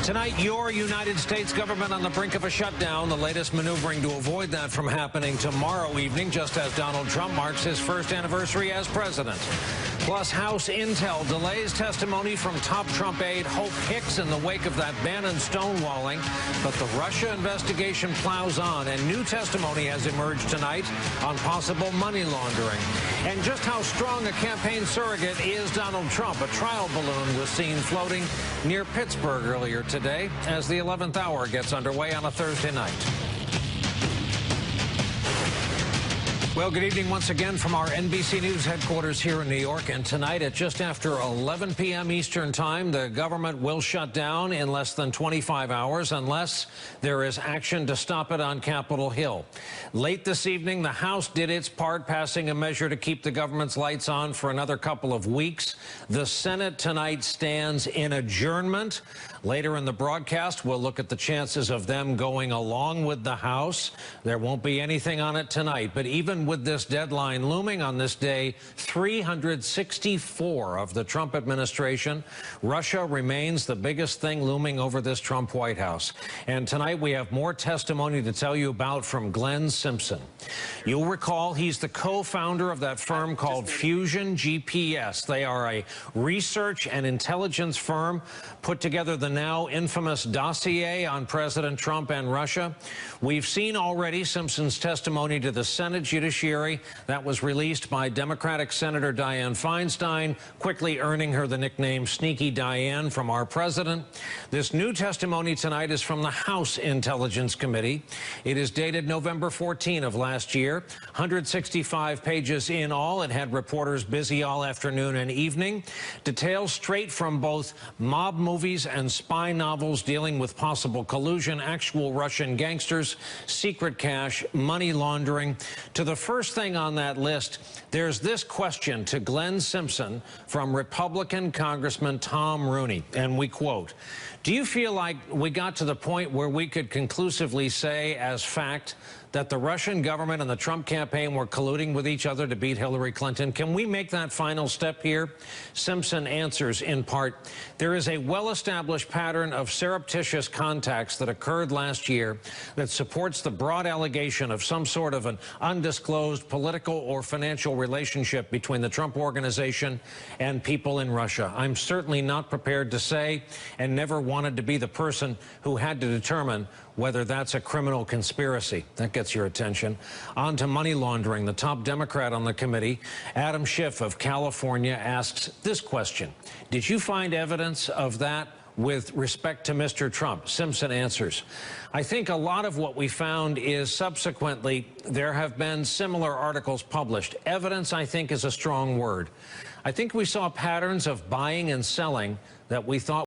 Tonight, your United States government on the brink of a shutdown. The latest maneuvering to avoid that from happening tomorrow evening, just as Donald Trump marks his first anniversary as president. Plus, House Intel delays testimony from top Trump aide Hope Hicks in the wake of that Bannon stonewalling. But the Russia investigation plows on, and new testimony has emerged tonight on possible money laundering. And just how strong a campaign surrogate is Donald Trump. A trial balloon was seen floating near Pittsburgh earlier today as the 11th hour gets underway on a Thursday night. Well, good evening once again from our NBC News headquarters here in New York. And tonight at just after 11 p.m. Eastern Time, the government will shut down in less than 25 hours unless there is action to stop it on Capitol Hill. Late this evening, the House did its part, passing a measure to keep the government's lights on for another couple of weeks. The Senate tonight stands in adjournment. Later in the broadcast, we'll look at the chances of them going along with the House. There won't be anything on it tonight, but even with this deadline looming on this day, 364 of the Trump administration, Russia remains the biggest thing looming over this Trump White House. And tonight we have more testimony to tell you about from Glenn Simpson. You'll recall he's the co-founder of that firm called Fusion GPS. They are a research and intelligence firm, put together the now infamous dossier on President Trump and Russia. We've seen already Simpson's testimony to the Senate Judiciary that was released by Democratic Senator Dianne Feinstein, quickly earning her the nickname Sneaky Diane from our president. This new testimony tonight is from the House Intelligence Committee. It is dated November 14 of last year, 165 pages in all. It had reporters busy all afternoon and evening. Details straight from both mob movies and spy novels dealing with possible collusion, actual Russian gangsters, secret cash, money laundering. To the first thing on that list, there's this question to Glenn Simpson from Republican Congressman Tom Rooney, and we quote, "Do you feel like we got to the point where we could conclusively say as fact that the Russian government and the Trump campaign were colluding with each other to beat Hillary Clinton? Can we make that final step here?" Simpson answers in part, "There is a well-established pattern of surreptitious contacts that occurred last year that supports the broad allegation of some sort of an undisclosed political or financial relationship between the Trump organization and people in Russia. I'm certainly not prepared to say, and never wanted to be the person who had to determine whether that's a criminal conspiracy." That gets your attention. On to money laundering. The top Democrat on the committee, Adam Schiff of California, asks this question: "Did you find evidence of that with respect to Mr. Trump?" Simpson answers, "I think a lot of what we found is subsequently there have been similar articles published. Evidence, I think, is a strong word. I think we saw patterns of buying and selling that we thought